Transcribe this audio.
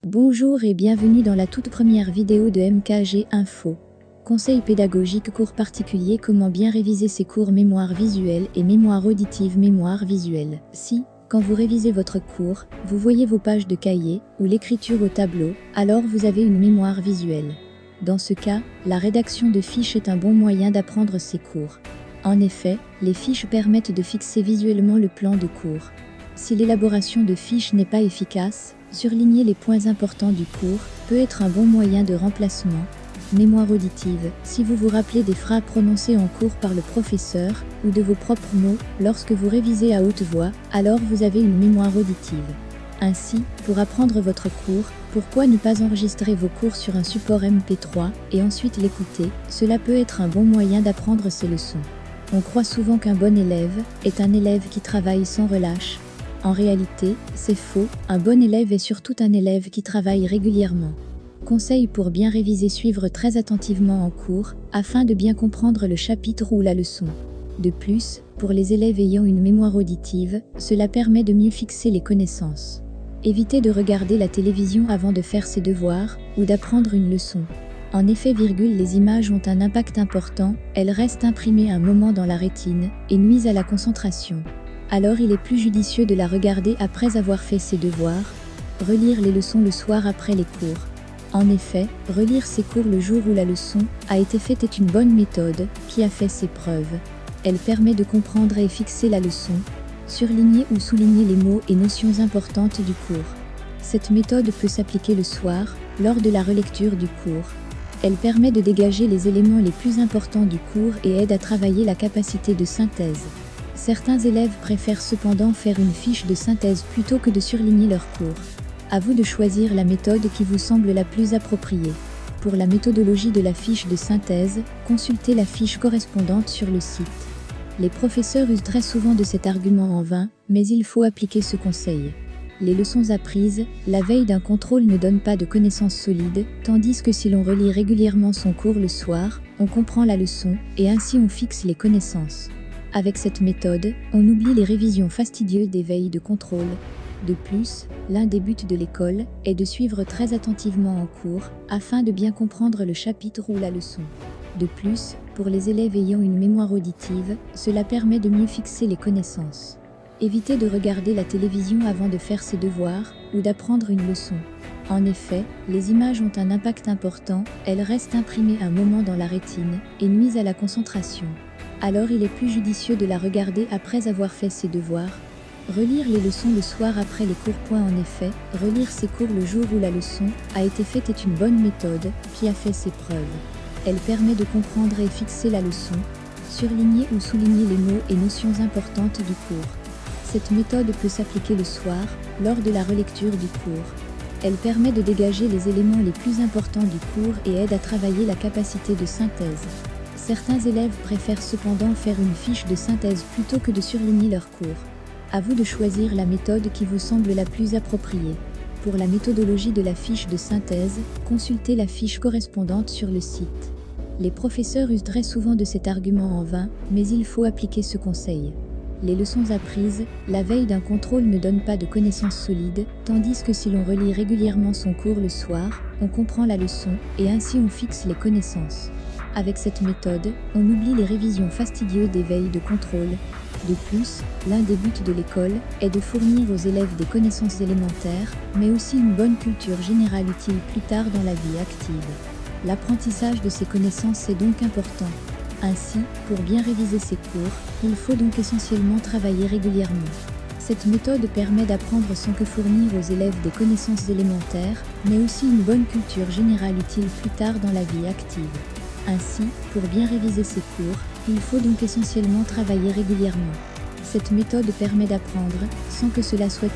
Bonjour et bienvenue dans la toute première vidéo de MKG Info. Conseil pédagogique cours particulier: comment bien réviser ses cours mémoire visuelle et mémoire auditive. Mémoire visuelle. Si, quand vous révisez votre cours, vous voyez vos pages de cahier ou l'écriture au tableau, alors vous avez une mémoire visuelle. Dans ce cas, la rédaction de fiches est un bon moyen d'apprendre ces cours. En effet, les fiches permettent de fixer visuellement le plan de cours. Si l'élaboration de fiches n'est pas efficace, surligner les points importants du cours peut être un bon moyen de remplacement. Mémoire auditive: si vous vous rappelez des phrases prononcées en cours par le professeur ou de vos propres mots lorsque vous révisez à haute voix, alors vous avez une mémoire auditive. Ainsi, pour apprendre votre cours, pourquoi ne pas enregistrer vos cours sur un support MP3 et ensuite l'écouter? Cela peut être un bon moyen d'apprendre ces leçons. On croit souvent qu'un bon élève est un élève qui travaille sans relâche. En réalité, c'est faux, un bon élève est surtout un élève qui travaille régulièrement. Conseil pour bien réviser: suivre très attentivement en cours, afin de bien comprendre le chapitre ou la leçon. De plus, pour les élèves ayant une mémoire auditive, cela permet de mieux fixer les connaissances. Évitez de regarder la télévision avant de faire ses devoirs, ou d'apprendre une leçon. En effet, les images ont un impact important, elles restent imprimées un moment dans la rétine, et nuisent à la concentration. Alors il est plus judicieux de la regarder après avoir fait ses devoirs. Relire les leçons le soir après les cours. En effet, relire ses cours le jour où la leçon a été faite est une bonne méthode qui a fait ses preuves. Elle permet de comprendre et fixer la leçon, surligner ou souligner les mots et notions importantes du cours. Cette méthode peut s'appliquer le soir, lors de la relecture du cours. Elle permet de dégager les éléments les plus importants du cours et aide à travailler la capacité de synthèse. Certains élèves préfèrent cependant faire une fiche de synthèse plutôt que de surligner leur cours. À vous de choisir la méthode qui vous semble la plus appropriée. Pour la méthodologie de la fiche de synthèse, consultez la fiche correspondante sur le site. Les professeurs usent très souvent de cet argument en vain, mais il faut appliquer ce conseil. Les leçons apprises la veille d'un contrôle ne donnent pas de connaissances solides, tandis que si l'on relit régulièrement son cours le soir, on comprend la leçon, et ainsi on fixe les connaissances. Avec cette méthode, on oublie les révisions fastidieuses des veilles de contrôle. De plus, l'un des buts de l'école est de suivre très attentivement en cours, afin de bien comprendre le chapitre ou la leçon. De plus, pour les élèves ayant une mémoire auditive, cela permet de mieux fixer les connaissances. Évitez de regarder la télévision avant de faire ses devoirs, ou d'apprendre une leçon. En effet, les images ont un impact important, elles restent imprimées un moment dans la rétine, et nuisent à la concentration. Alors il est plus judicieux de la regarder après avoir fait ses devoirs. Relire les leçons le soir après les cours. En effet, relire ses cours le jour où la leçon a été faite est une bonne méthode qui a fait ses preuves. Elle permet de comprendre et fixer la leçon, surligner ou souligner les mots et notions importantes du cours. Cette méthode peut s'appliquer le soir, lors de la relecture du cours. Elle permet de dégager les éléments les plus importants du cours et aide à travailler la capacité de synthèse. Certains élèves préfèrent cependant faire une fiche de synthèse plutôt que de surligner leur cours. À vous de choisir la méthode qui vous semble la plus appropriée. Pour la méthodologie de la fiche de synthèse, consultez la fiche correspondante sur le site. Les professeurs usent très souvent de cet argument en vain, mais il faut appliquer ce conseil. Les leçons apprises la veille d'un contrôle ne donnent pas de connaissances solides, tandis que si l'on relit régulièrement son cours le soir, on comprend la leçon, et ainsi on fixe les connaissances. Avec cette méthode, on oublie les révisions fastidieuses des veilles de contrôle. De plus, l'un des buts de l'école est de fournir aux élèves des connaissances élémentaires, mais aussi une bonne culture générale utile plus tard dans la vie active. L'apprentissage de ces connaissances est donc important. Ainsi, pour bien réviser ses cours, il faut donc essentiellement travailler régulièrement. Cette méthode permet d'apprendre sans que fournir aux élèves des connaissances élémentaires, mais aussi une bonne culture générale utile plus tard dans la vie active. Ainsi, pour bien réviser ses cours, il faut donc essentiellement travailler régulièrement. Cette méthode permet d'apprendre, sans que cela soit